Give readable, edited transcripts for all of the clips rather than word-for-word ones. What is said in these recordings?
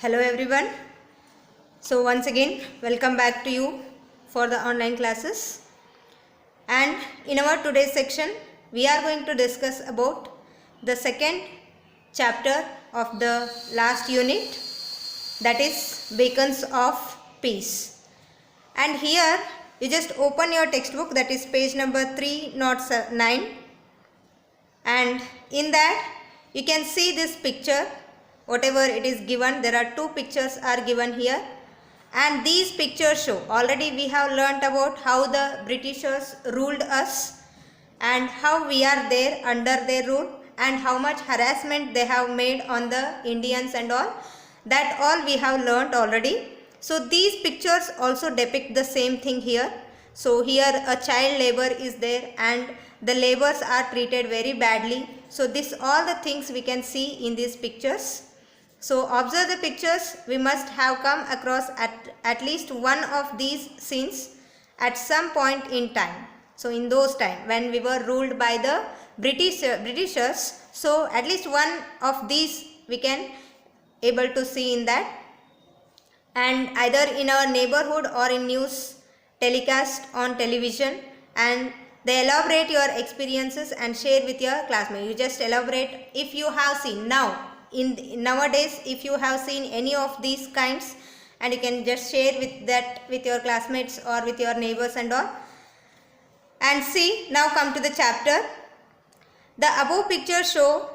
Hello everyone. So once again welcome back to you for the online classes, and in our today's section we are going to discuss about the second chapter of the last unit, that is Beacons of Peace. And here you just open your textbook, that is page number 309, and in that you can see this picture. Whatever it is given, there are two pictures are given here, and these pictures show, already we have learnt about how the Britishers ruled us and how we are there under their rule and how much harassment they have made on the Indians and all. That all we have learnt already. So these pictures also depict the same thing here. So here a child labor is there and the laborers are treated very badly. So this all the things we can see in these pictures. So observe the pictures. We must have come across at least one of these scenes at some point in time. So in those time when we were ruled by the Britishers, so at least one of these we can able to see in that, and either in our neighborhood or in news telecast on television, and they elaborate your experiences and share with your classmates. You just elaborate if you have seen now. Nowadays if you have seen any of these kinds, and you can just share with that with your classmates or with your neighbors and all. And see, now come to the chapter. The above pictures show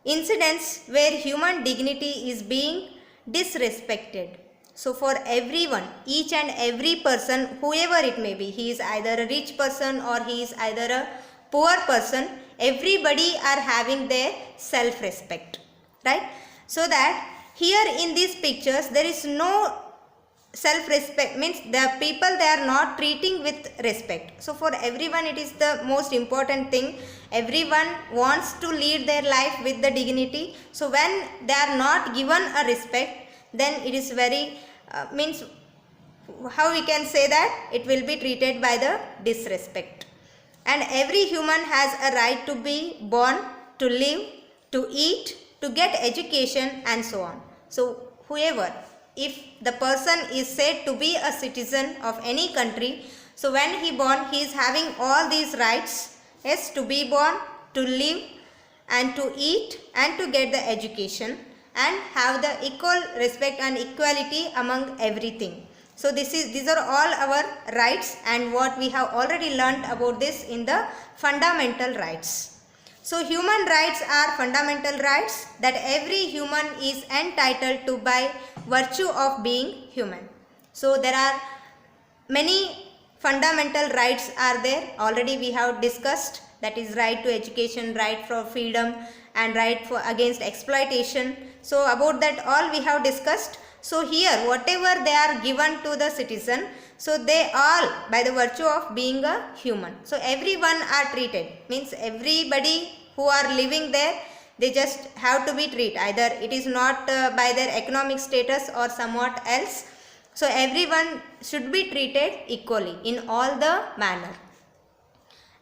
incidents where human dignity is being disrespected. So for everyone, each and every person, whoever it may be, he is either a rich person or he is either a poor person, everybody are having their self-respect, right? So that here in these pictures there is no self-respect, means the people they are not treating with respect. So for everyone it is the most important thing. Everyone wants to lead their life with the dignity. So when they are not given a respect, then it is very means how we can say that it will be treated by the disrespect. And every human has a right to be born, to live, to eat, to get education and so on. So whoever, if the person is said to be a citizen of any country, so when he born, he is having all these rights, yes, to be born, to live and to eat and to get the education and have the equal respect and equality among everything. So these are all our rights, and what we have already learnt about this in the fundamental rights. So human rights are fundamental rights that every human is entitled to by virtue of being human. So there are many fundamental rights are there, already we have discussed, that is right to education, right for freedom and right for against exploitation. So about that all we have discussed. So here whatever they are given to the citizen, so they all by the virtue of being a human. So everyone are treated, means everybody who are living there, they just have to be treated, either it is not by their economic status or somewhat else. So everyone should be treated equally in all the manner.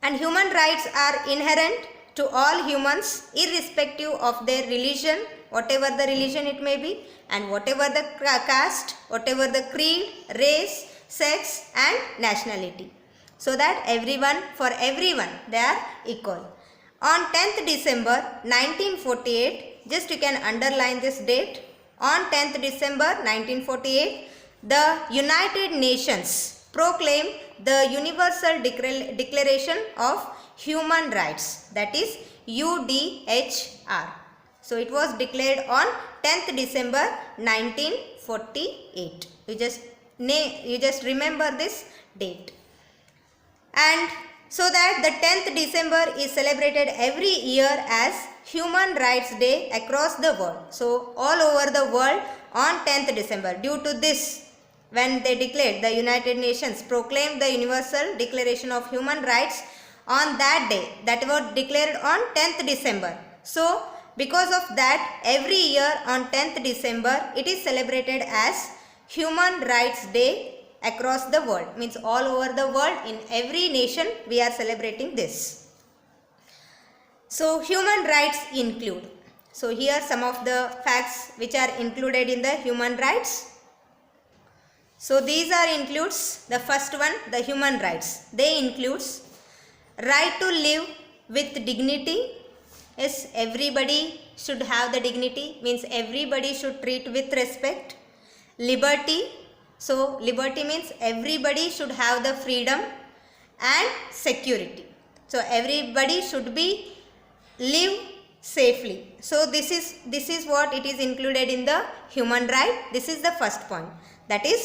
And human rights are inherent to all humans irrespective of their religion, whatever the religion it may be, and whatever the caste, whatever the creed, race, sex and nationality. So that everyone, for everyone they are equal. On 10th December 1948, just you can underline this date, on 10th December 1948, the United Nations proclaimed the Universal Declaration of Human Rights, that is UDHR. So it was declared on 10th December 1948. You just remember this date. And so that the 10th December is celebrated every year as Human Rights Day across the world. So all over the world on 10th December, due to this, when they declared, the United Nations proclaimed the Universal Declaration of Human Rights on that day, that was declared on 10th December. So because of that, every year on 10th December it is celebrated as Human Rights Day across the world, means all over the world, in every nation we are celebrating this. So human rights include So here some of the facts which are included in the human rights. So these are includes the first one, the human rights. They includes right to live with dignity. Yes, everybody should have the dignity, means everybody should treat with respect. Liberty. So liberty means everybody should have the freedom, and security. So everybody should be live safely. So this is what it is included in the human right. This is the first point, that is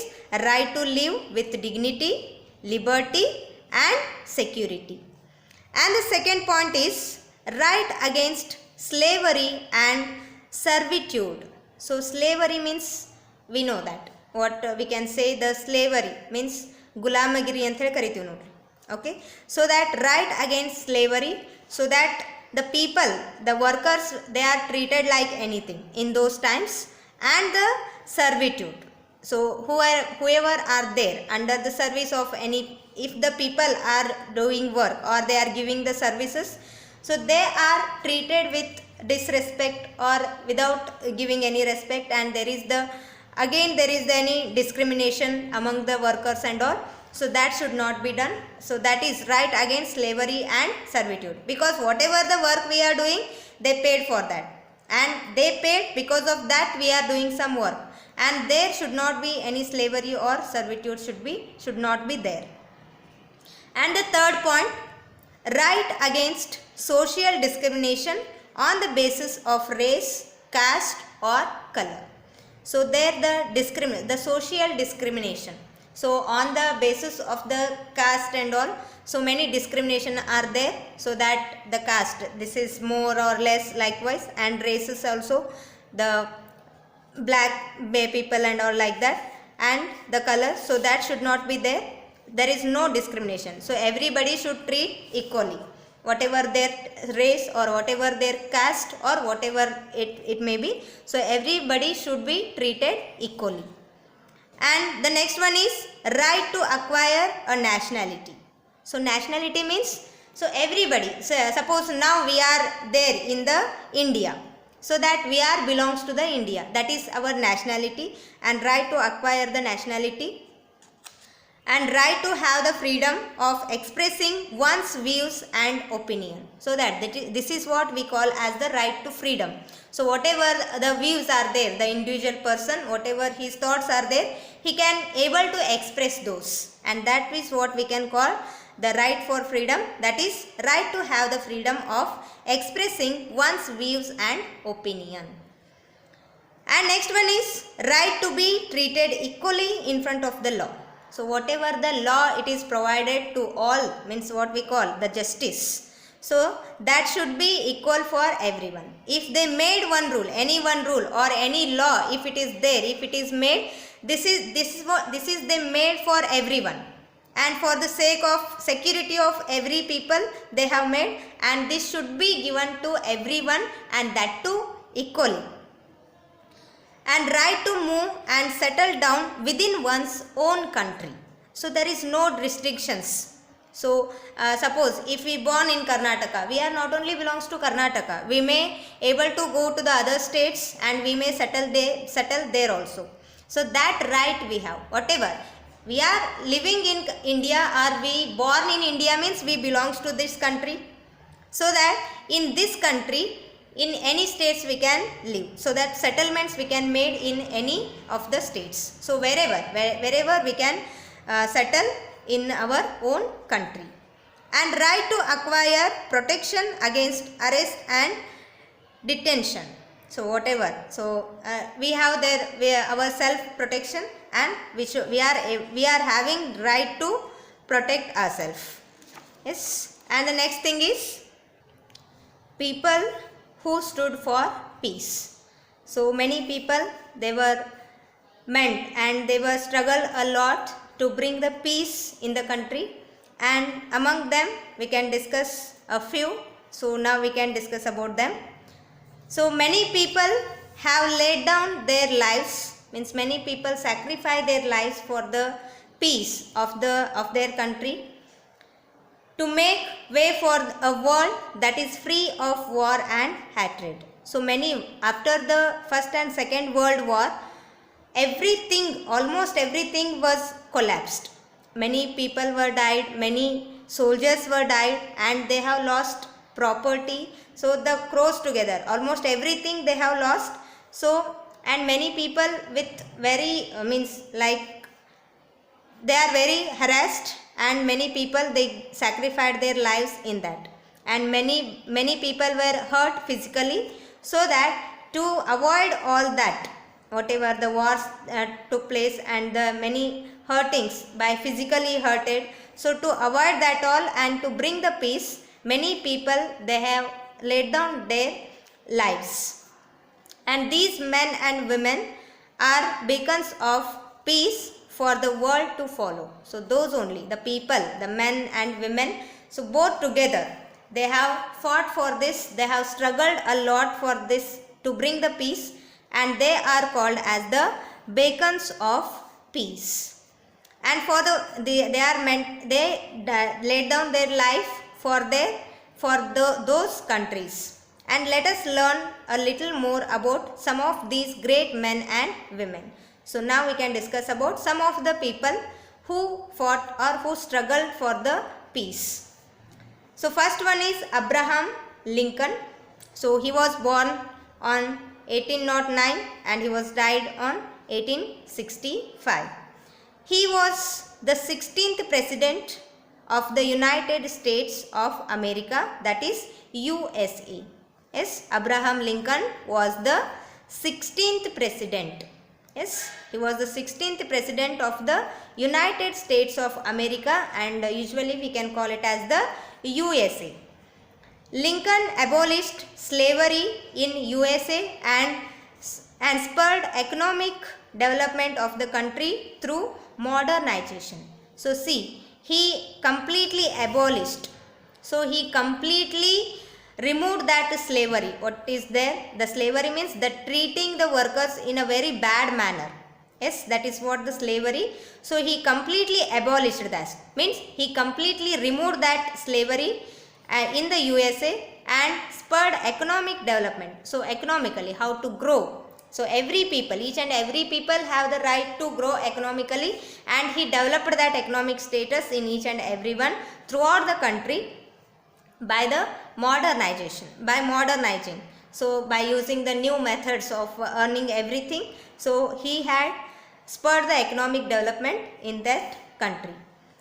right to live with dignity, liberty and security. And the second point is right against slavery and servitude. So slavery means, we know that what we can say, the slavery means gulamagiri anta heli kariತೀವಿ ನೋಡಿ. Okay, so that right against slavery, so that the people, the workers, they are treated like anything in those times, and the servitude. So whoever are there under the service of any, if the people are doing work or they are giving the services, so they are treated with disrespect or without giving any respect, and there is any discrimination among the workers and all. So that should not be done. So that is right against slavery and servitude, because whatever the work we are doing, they paid for that, and they paid, because of that we are doing some work, and there should not be any slavery or servitude should not be there. And the third point, right against social discrimination on the basis of race, caste or color. So there the social discrimination. So on the basis of the caste and all, so many discrimination are there. So that the caste, this is more or less likewise, and races also, the black people and all like that, and the color, so that should not be there. There is no discrimination. So everybody should treat equally, whatever their race or whatever their caste or whatever it may be. So everybody should be treated equally. And the next one is right to acquire a nationality. So nationality means, so everybody, so suppose now we are there in the India, so that we are belongs to the India, that is our nationality, and right to acquire the nationality, and right to have the freedom of expressing one's views and opinion. So that this is what we call as the right to freedom. So whatever the views are there, the individual person, whatever his thoughts are there, he can able to express those, and that is what we can call the right for freedom, that is right to have the freedom of expressing one's views and opinion. And next one is right to be treated equally in front of the law. So whatever the law it is provided to all, means what we call the justice, so that should be equal for everyone. If they made one rule, any one rule or any law, if it is there, if it is made, this is they made for everyone, and for the sake of security of every people they have made, and this should be given to everyone, and that too equally. And right to move and settle down within one's own country. So there is no restrictions. So suppose if we born in Karnataka, we are not only belongs to Karnataka, we may able to go to the other states, and we may settle there also. So that right we have. Whatever we are living in India, or we born in India, means we belongs to this country, so that in this country, in any states we can live, so that settlements we can made in any of the states. So wherever we can settle in our own country. And right to acquire protection against arrest and detention. So whatever, so we have our self protection, and we are having right to protect ourselves. Yes. And the next thing is people who stood for peace. So many people, they were meant, and they were struggled a lot to bring the peace in the country, and among them we can discuss a few. So now we can discuss about them. So many people have laid down their lives, means many people sacrifice their lives for the peace of their country, to make way for a world that is free of war and hatred. So many, after the First and Second World War, everything, almost everything was collapsed. Many people were died, many soldiers were died, and they have lost property. So the crows together, almost everything they have lost. So, and many people with very means like they are very harassed, and many people they sacrificed their lives in that, and many people were hurt physically. So that to avoid all that, whatever the wars took place and the many hurtings by physically hurted, so to avoid that all and to bring the peace, many people they have laid down their lives. And these men and women are beacons of peace for the world to follow. So those only, the people, the men and women, so both together, they have fought for this, they have struggled a lot for this to bring the peace, and they are called as the beacons of peace. And for they laid down their life for those countries. And let us learn a little more about some of these great men and women. So now we can discuss about some of the people who fought or who struggled for the peace. So first one is Abraham Lincoln. So he was born on 1809 and he was died on 1865. He was the 16th president of the United States of America, that is USA. Yes, Abraham Lincoln was the 16th president. Yes, he was the 16th president of the United States of America, and usually we can call it as the USA. Lincoln abolished slavery in USA and spurred economic development of the country through modernization. So see, he completely abolished. So he completely removed that slavery. What is there? The slavery means the treating the workers in a very bad manner. Yes, that is what the slavery. So he completely abolished that. Means he completely removed that slavery in the USA and spurred economic development. So economically, how to grow. So every people, each and every people have the right to grow economically, and he developed that economic status in each and everyone throughout the country by the modernization, by modernizing. So by using the new methods of earning everything, so he had spurred the economic development in that country.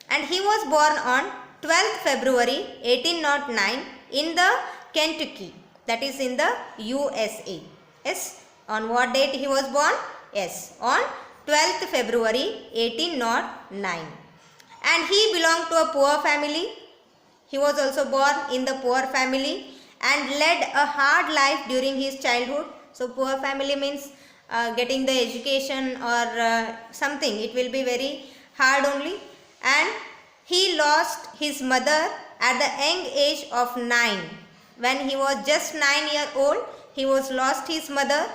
And he was born on 12th February 1809 in the Kentucky, that is in the USA. Yes, on what date he was born? Yes, on 12th February 1809. And he belonged to a poor family. He was also born in the poor family and led a hard life during his childhood. So poor family means getting the education or something, it will be very hard only. And he lost his mother at the young age of 9. When he was just 9 years old, he was lost his mother,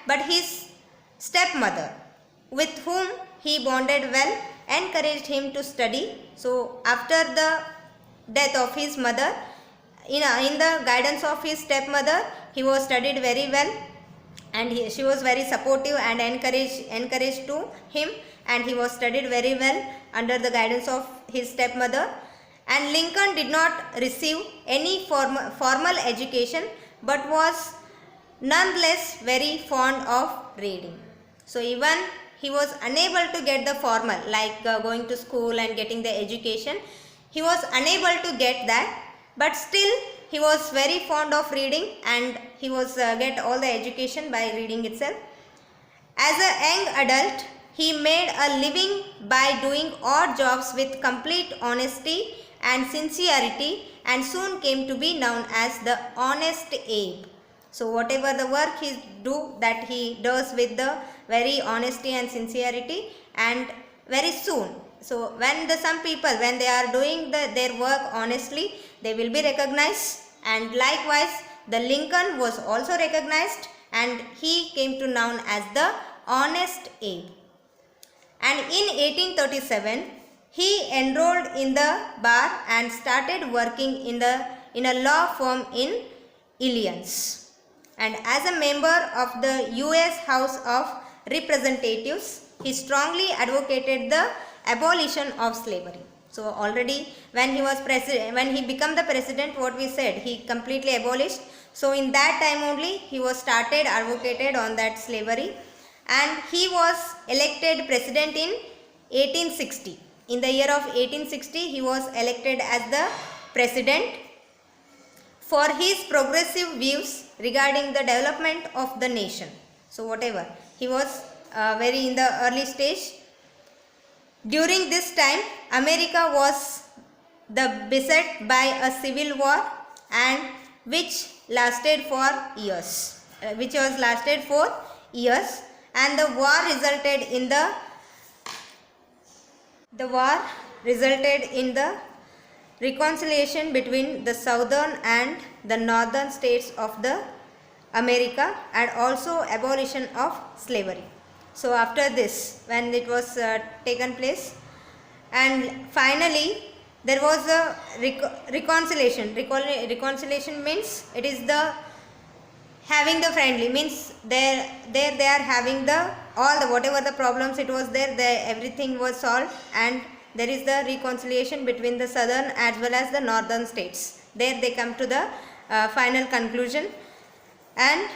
but his stepmother, with whom he bonded well, encouraged him to study. So after the death of his mother, in the guidance of his stepmother, he was studied very well, and she was very supportive and encouraged to him, and he was studied very well under the guidance of his stepmother. And Lincoln did not receive any formal education, but was nonetheless very fond of reading. So even he was unable to get the formal, like going to school and getting the education, he was unable to get that, but still he was very fond of reading, and he was get all the education by reading itself. As a young adult, he made a living by doing odd jobs with complete honesty and sincerity, and soon came to be known as the Honest Abe. So whatever the work he do, that he does with the very honesty and sincerity, and very soon. So when some people, when they are doing their work honestly, they will be recognized, and likewise the Lincoln was also recognized, and he came to known as the Honest Abe. And in 1837, he enrolled in the bar and started working in a law firm in Illinois. and as a member of the US House of Representatives, he strongly advocated the abolition of slavery. So already when he was president, when he became the president, what we said, he completely abolished. So in that time only he was started advocated on that slavery, and he was elected president in 1860. In the year of 1860 he was elected as the president for his progressive views regarding the development of the nation. So whatever, he was very in the early stage. During this time, America was beset by a civil war, and which lasted for years, and the war resulted in the reconciliation between the southern and the northern states of the America, and also abolition of slavery. So after this, when it was taken place, and finally there was a reconciliation. Reconciliation means it is the having the friendly, means there they are having the all the whatever the problems it was there, everything was solved, and there is the reconciliation between the southern as well as the northern states. There they come to the final conclusion, and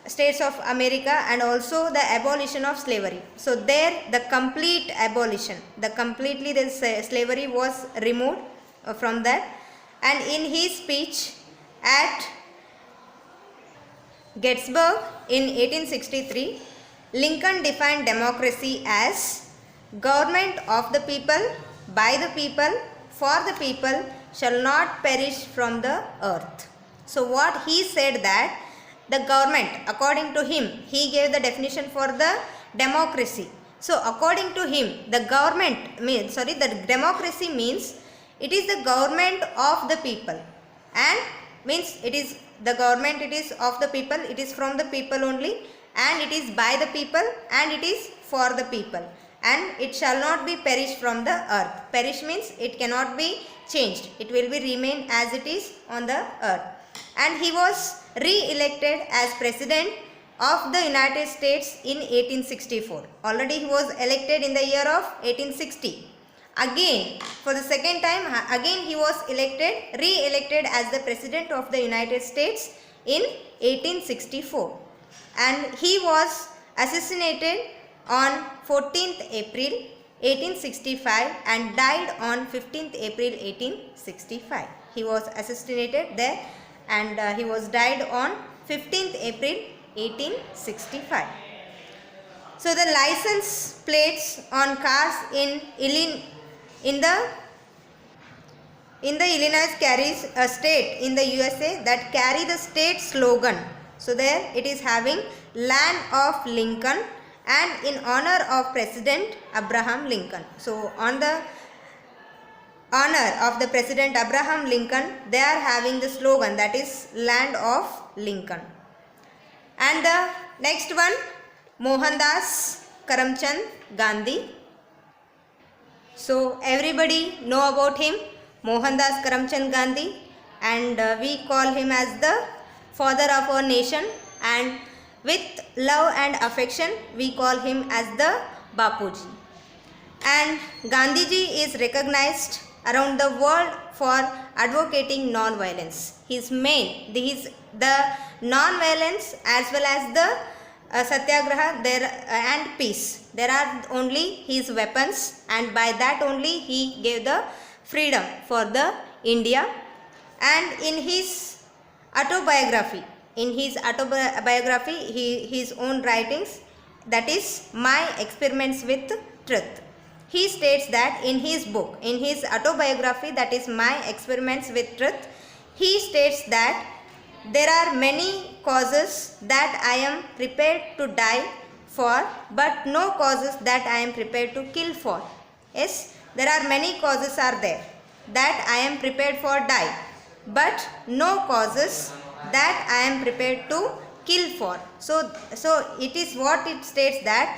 states of America, and also the abolition of slavery. So there the complete abolition, the slavery was removed from that. And in his speech at Gettysburg in 1863, Lincoln defined democracy as government of the people, by the people, for the people, shall not perish from the earth. So what he said that the government, according to him, he gave the definition for the democracy. So according to him, the democracy means it is the government of the people, and means it is the government, it is of the people, it is from the people only, and it is by the people, and it is for the people, and it shall not be perished from the earth. Perish means it cannot be changed, it will be remain as it is on the earth. And he was re-elected as president of the United States in 1864. Already he was elected in the year of 1860. Again, for the second time, again he was re-elected as the president of the United States in 1864. And he was assassinated on 14th April 1865 and died on 15th April 1865. He was assassinated there, and he was died on 15th April 1865. So the license plates on cars in the Illinois carries a state in the USA that carry the state slogan. So there it is having Land of Lincoln, and in honor of President Abraham Lincoln. So on the honor of the President Abraham Lincoln, they are having the slogan that is Land of Lincoln. And the next one, Mohandas Karamchand Gandhi. So everybody know about him, Mohandas Karamchand Gandhi, and we call him as the father of our nation, and with love and affection we call him as the Bapuji. And Gandhiji is recognized around the world for advocating non-violence. His the non-violence as well as the satyagraha and peace. There are only his weapons, and by that only he gave the freedom for the India. And in his autobiography, his own writings, that is My Experiments with Truth, he states that in his book, in his autobiography, that is My Experiments with Truth, he states that there are many causes that I am prepared to die for, but no causes that I am prepared to kill for. Yes, there are many causes are there that I am prepared for die, but no causes that I am prepared to kill for. So it is what it states that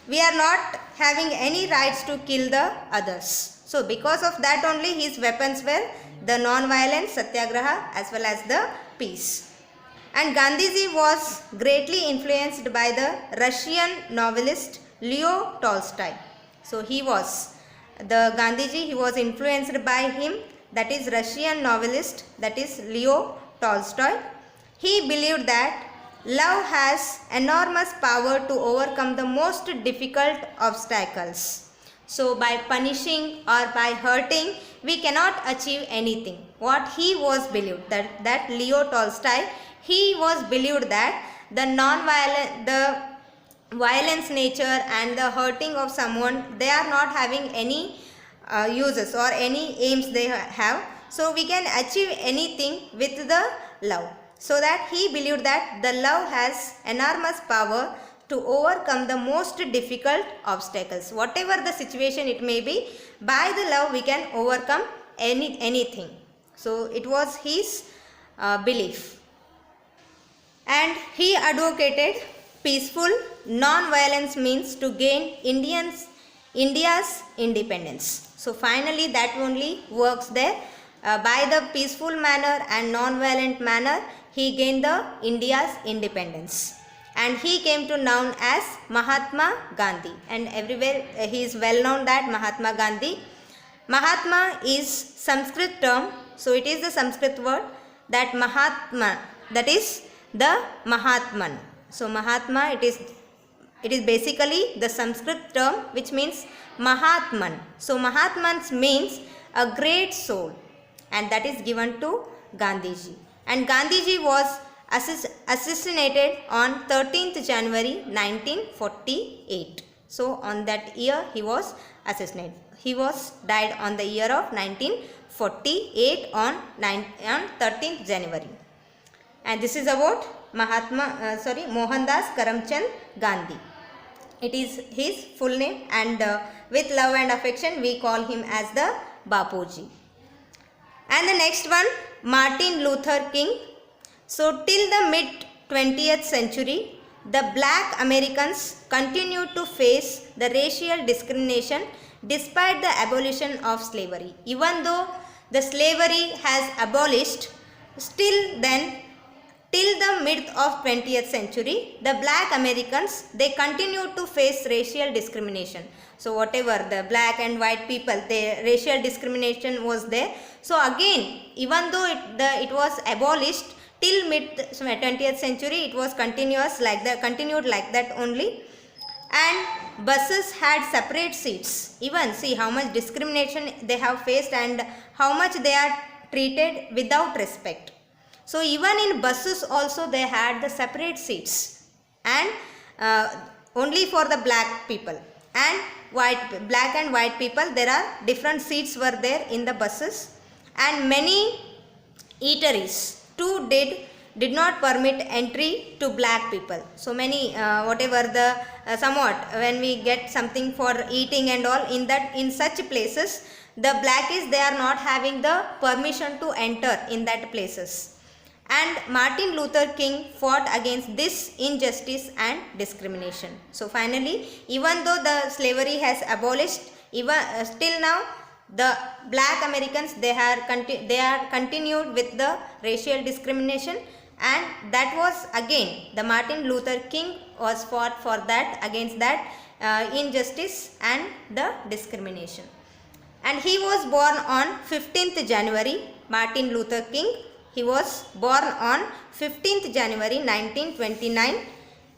we are not having any rights to kill the others. So because of that only his weapons were the non-violence, satyagraha, as well as the peace. And Gandhiji was greatly influenced by the Russian novelist Leo Tolstoy. So he was he was influenced by him, that is Russian novelist, that is Leo Tolstoy. He believed that love has enormous power to overcome the most difficult obstacles. So by punishing or by hurting, we cannot achieve anything. What he was believed, that Leo Tolstoy, he was believed that the violence nature and the hurting of someone, they are not having any uses or any aims they have. So we can achieve anything with the love. So that he believed that the love has enormous power to overcome the most difficult obstacles. Whatever the situation it may be, by the love we can overcome anything. So it was his belief. And he advocated peaceful, non-violence means to gain India's independence. So finally that only works there. By the peaceful manner and non-violent manner, he gained the India's independence. And he came to known as Mahatma Gandhi. And everywhere he is well known that Mahatma Gandhi. Mahatma is Sanskrit term. So it is the Sanskrit word that Mahatma, that is the Mahatman. So Mahatma, it is basically the Sanskrit term which means Mahatman. So Mahatman means a great soul, and that is given to Gandhiji. And Gandhiji was assassinated on 13th January 1948. So on that year he was assassinated. He was died on the year of 1948 on 13th January. And this is about Mohandas Karamchand Gandhi. It is his full name, and with love and affection we call him as the Bapuji. And the next one, Martin Luther King. So till the mid 20th century, the black Americans continued to face the racial discrimination despite the abolition of slavery. Even though the slavery has abolished, still then till the mid of 20th century, the black Americans, they continued to face racial discrimination. So whatever the black and white people, the racial discrimination was there. So again, even though it was abolished, till mid 20th century it was continued like that only. And buses had separate seats. Even see how much discrimination they have faced and how much they are treated without respect. So even in buses also they had the separate seats, and only for the black people, and black and white people, there are different seats were there in the buses. And many eateries too did not permit entry to black people. So many whatever the somewhat when we get something for eating and all, in such places the blackies, they are not having the permission to enter in that places. And Martin Luther King fought against this injustice and discrimination. So finally, even though the slavery has abolished, even still now the black Americans, they are continued with the racial discrimination, and that was again the Martin Luther King was fought for that, against that injustice and the discrimination. And he was born on 15th January, Martin Luther King. He was born on 15th January 1929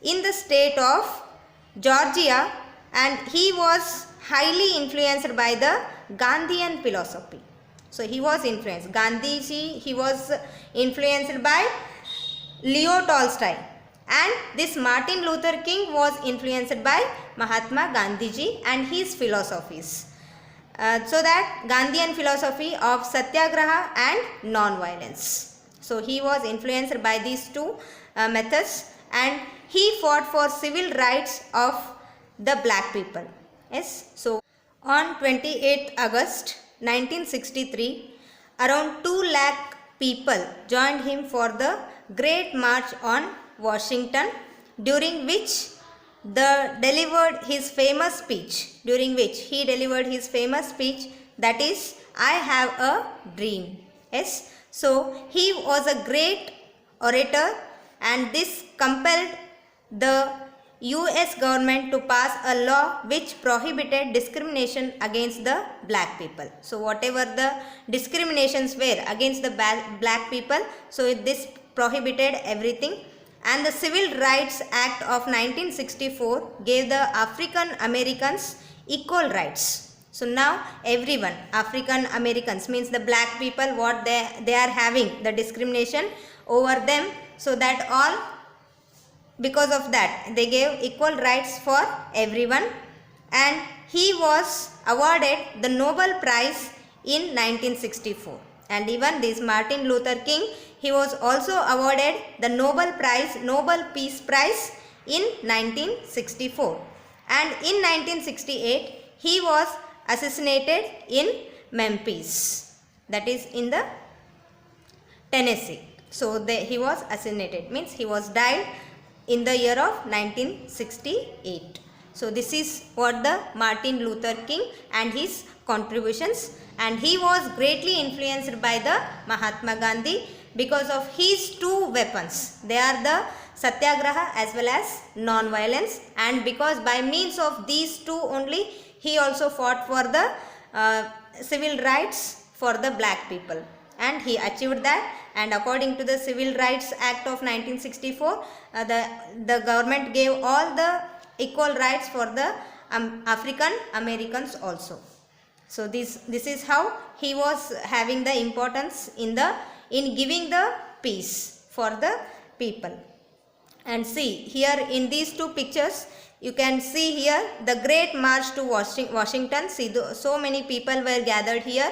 in the state of Georgia, and he was highly influenced by the Gandhian philosophy. So he was influenced. Gandhiji, he was influenced by Leo Tolstoy, and this Martin Luther King was influenced by Mahatma Gandhiji and his philosophies. So that Gandhian philosophy of Satyagraha and non-violence. So he was influenced by these two methods, and he fought for civil rights of the black people. Yes. So on 28th August 1963, around 2 lakh people joined him for the Great March on Washington, during which he delivered his famous speech, that is, I have a dream. Yes. So he was a great orator, and this compelled the US government to pass a law which prohibited discrimination against the black people. So whatever the discriminations were against the black people, so this prohibited everything. And the Civil Rights Act of 1964 gave the African Americans equal rights. So now everyone, African Americans means the black people, what they are having the discrimination over them, so that all, because of that they gave equal rights for everyone. And he was awarded the Nobel Prize in 1964. And even this Martin Luther King, he was also awarded the Nobel Peace Prize in 1964. And in 1968 he was assassinated in Memphis, that is in the Tennessee. So he was assassinated, means he was died in the year of 1968. So this is what the Martin Luther King and his contributions, and he was greatly influenced by the Mahatma Gandhi because of his two weapons. They are the Satyagraha as well as non-violence, and because by means of these two only he also fought for the civil rights for the black people, and he achieved that. And according to the Civil Rights Act of 1964, the government gave all the equal rights for the African Americans also. So this is how he was having the importance in giving the peace for the people. And see here in these two pictures, you can see here the great march to Washington. See, so many people were gathered here,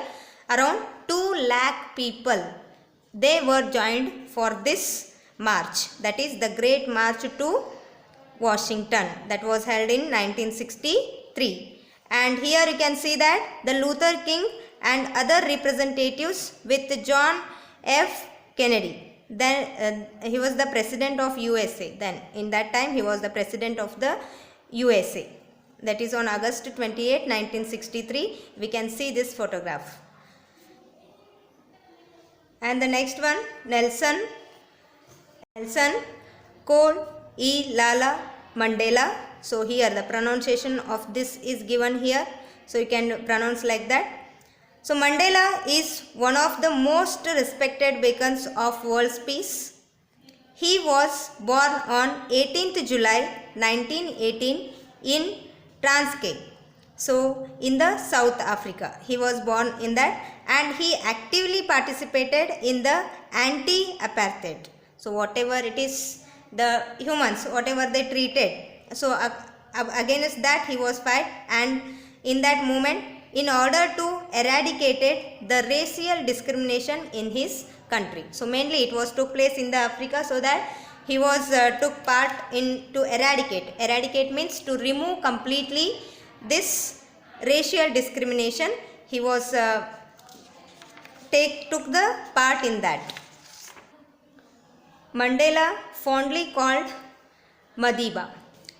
around 2 lakh people. They were joined for this march, that is the Great March to Washington, that was held in 1963. And here you can see that the Luther King and other representatives with John F. Kennedy. Then he was the president of USA. Then in that time he was the president of the USA. That is on August 28, 1963. We can see this photograph. And the next one, Nelson Kolala Mandela. So here the pronunciation of this is given here, so you can pronounce like that. So Mandela is one of the most respected beacons of world's peace. He was born on 18th July 1918 in Transkei. So in the South Africa he was born in that, and he actively participated in the anti-apartheid. So whatever it is, the humans, whatever they treated, so against that he was fight. And in that moment, in order to eradicate the racial discrimination in his country. So mainly it was took place in the Africa, so that he was took part in to eradicate. Eradicate means to remove completely this racial discrimination. He was took the part in that. Mandela, fondly called Madiba,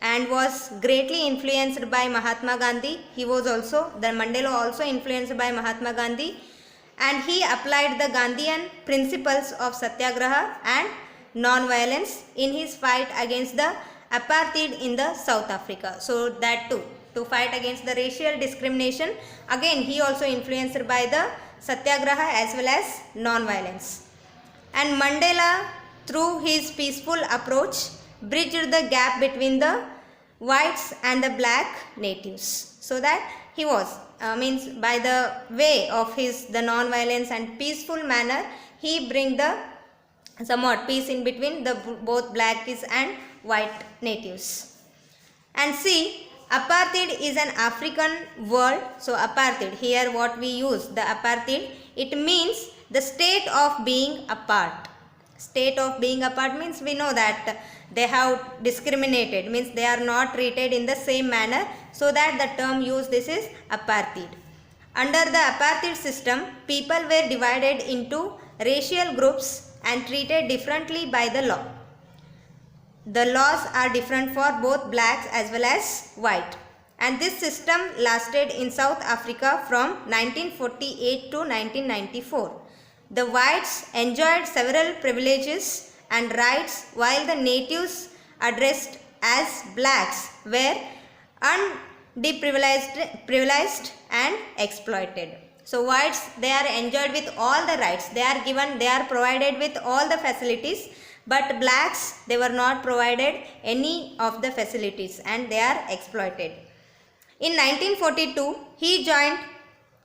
and was greatly influenced by Mahatma Gandhi. Mandela also influenced by Mahatma Gandhi, and he applied the Gandhian principles of Satyagraha and non-violence in his fight against the apartheid in the South Africa. So that too, to fight against the racial discrimination, again he also influenced by the Satyagraha as well as non-violence. And Mandela, through his peaceful approach, bridged the gap between the whites and the black natives. So that he was, means by the way of the non-violence and peaceful manner, he bring the somewhat peace in between the both blackies and white natives. And see, apartheid is an African word. So apartheid, here what we use, the apartheid, it means the state of being apart. State of being apart means we know that they have discriminated, means they are not treated in the same manner, so that the term used this is apartheid. Under the apartheid system, people were divided into racial groups and treated differently by the law. The laws are different for both blacks as well as white. And this system lasted in South Africa from 1948 to 1994. The whites enjoyed several privileges and rights, while the natives addressed as blacks were undeprivileged and exploited. So whites, they are enjoyed with all the rights, they are given, they are provided with all the facilities, but blacks, they were not provided any of the facilities and they are exploited. In 1942, he joined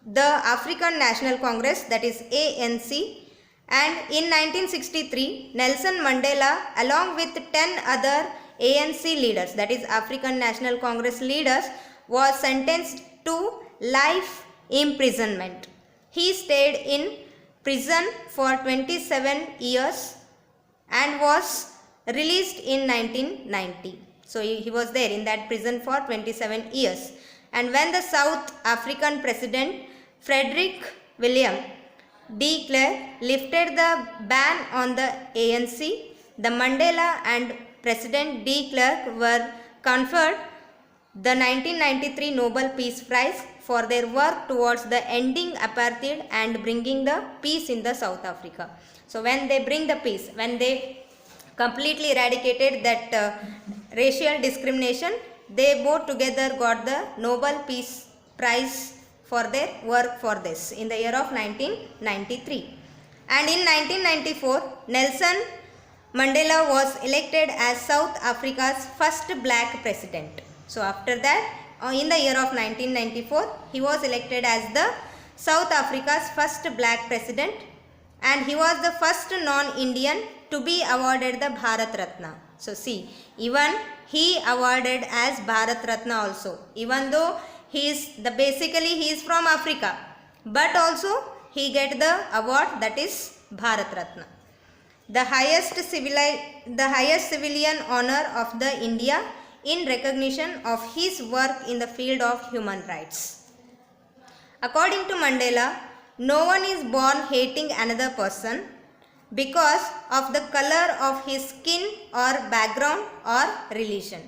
the African National Congress, that is ANC, and in 1963, Nelson Mandela along with 10 other ANC leaders, that is African National Congress leaders, was sentenced to life imprisonment. He stayed in prison for 27 years and was released in 1990. So he was there in that prison for 27 years. And when the South African President Frederick William de Klerk lifted the ban on the ANC, the Mandela and President de Klerk were conferred the 1993 Nobel Peace Prize for their work towards the ending apartheid and bringing the peace in the South Africa. So when they bring the peace, when they completely eradicated that racial discrimination, they both together got the Nobel Peace Prize for their work for this in the year of 1993. And in 1994, Nelson Mandela was elected as South Africa's first black president. So after that, in the year of 1994, he was elected as the South Africa's first black president, and he was the first non-Indian to be awarded the Bharat Ratna. So see, even he awarded as Bharat Ratna also, even though basically he is from Africa, but also he get the award, that is Bharat Ratna, the highest civilian honor of the India, in recognition of his work in the field of human rights. According to Mandela, no one is born hating another person because of the color of his skin or background or religion.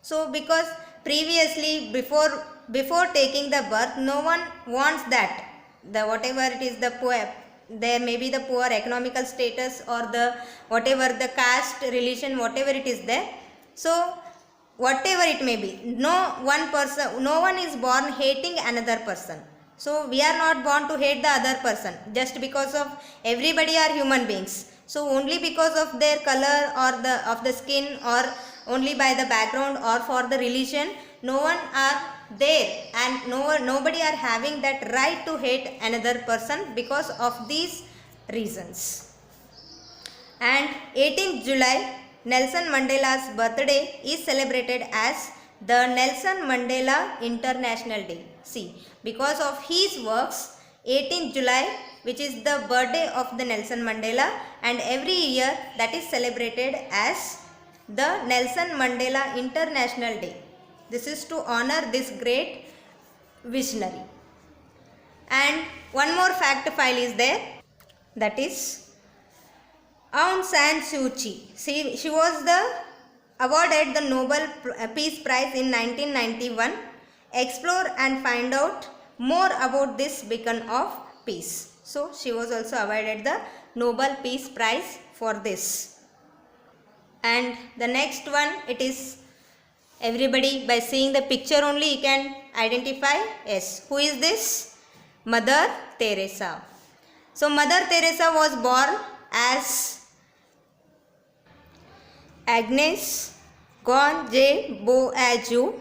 So because previously, before taking the birth, no one wants that, the whatever it is, the poor, there may be the poor economical status or the whatever the caste, religion, whatever it is there. So whatever it may be, no one is born hating another person. So we are not born to hate the other person just because of, everybody are human beings. So only because of their color or of the skin, or only by the background or for the religion, no one are there, and nobody are having that right to hate another person because of these reasons. And 18th July, Nelson Mandela's birthday is celebrated as the Nelson Mandela International Day. See, because of his works, 18th July, which is the birthday of the Nelson Mandela, and every year that is celebrated as the Nelson Mandela International Day. This is to honor this great visionary. And one more fact file is there, that is Aung San Suu Kyi. She was awarded the Nobel Peace Prize in 1991. Explore and find out more about this beacon of peace. So she was also awarded the Nobel Peace Prize for this. And the next one, it is everybody, by seeing the picture only you can identify. Yes, who is this? Mother Teresa. So Mother Teresa was born as Agnes Gonje-Boajiu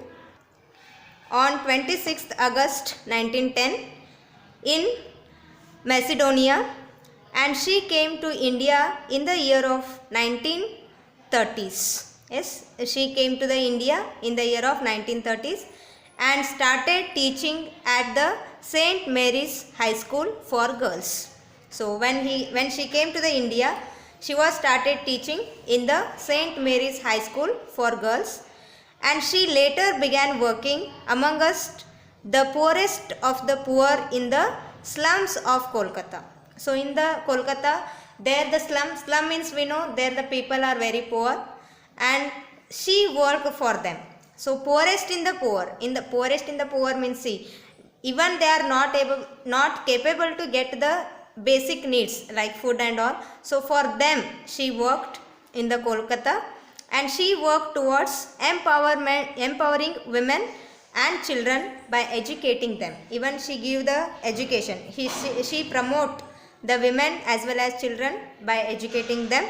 on 26th August 1910 in Macedonia, and she came to India in the year of 1930s. Yes, she came to the India in the year of 1930s and started teaching at the St. Mary's High School for girls. So when she came to the India, she was started teaching in the St. Mary's High School for girls, and she later began working amongst the poorest of the poor in the slums of Kolkata. So in the Kolkata, there the slum means, we know there the people are very poor, and she worked for them. So poorest in the poor means, see, even they are not capable to get the basic needs like food and all. So for them she worked in the Kolkata, and she worked towards empowering women and children by educating them. Even she give the education. She promote the women as well as children by educating them.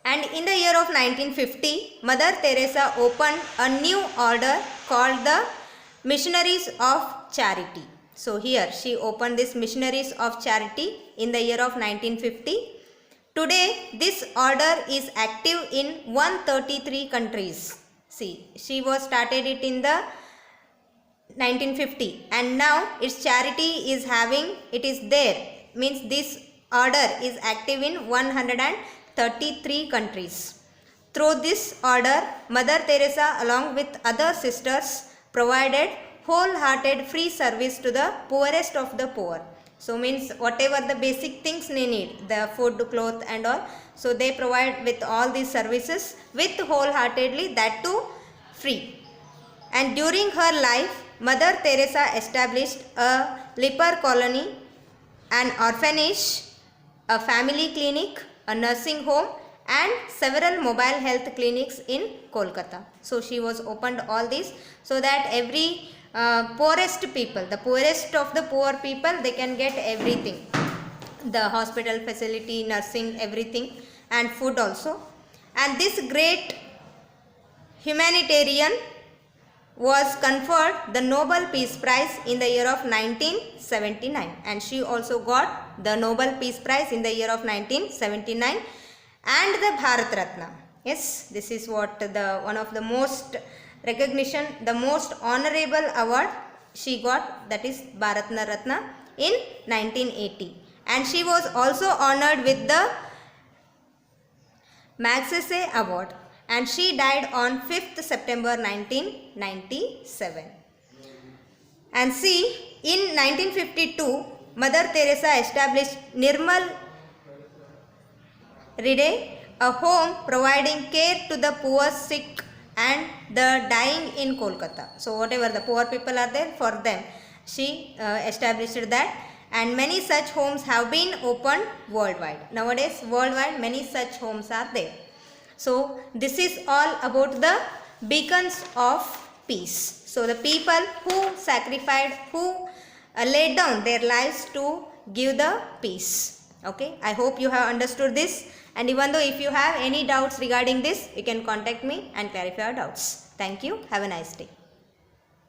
And in the year of 1950, Mother Teresa opened a new order called the Missionaries of Charity. So here she opened this Missionaries of Charity in the year of 1950. Today this order is active in 133 countries. See, she was started it in the 1950 and now its charity is having, it is there, means this order is active in 133 countries. Through this order, Mother Teresa along with other sisters provided wholehearted free service to the poorest of the poor. So means whatever the basic things they need, the food, cloth and all, so they provide with all these services with wholeheartedly, that too free. And during her life, Mother Teresa established a leper colony, an orphanage, a family clinic, a nursing home and several mobile health clinics in Kolkata. So she was opened all these so that every poorest people, the poorest of the poor people, they can get everything, the hospital facility, nursing, everything and food also. And this great humanitarian was conferred the Nobel Peace Prize in the year of 1979, and she also got the Nobel Peace Prize in the year of 1979 and the Bharat Ratna. Yes, this is what the one of the most recognition, the most honorable award she got, that is Bharat Ratna in 1980, and she was also honored with the Magsaysay Award, and she died on 5th September 1997. And see, in 1952, Mother Teresa established Nirmal Hriday, a home providing care to the poor, sick and the dying in Kolkata. So whatever the poor people are there, for them she established that, and many such homes have been opened worldwide. Nowadays worldwide many such homes are there. So this is all about the beacons of peace. So the people who sacrificed, who laid down their lives to give the peace. Okay, I hope you have understood this, and even though if you have any doubts regarding this, you can contact me and clarify your doubts. Thank you. Have a nice day.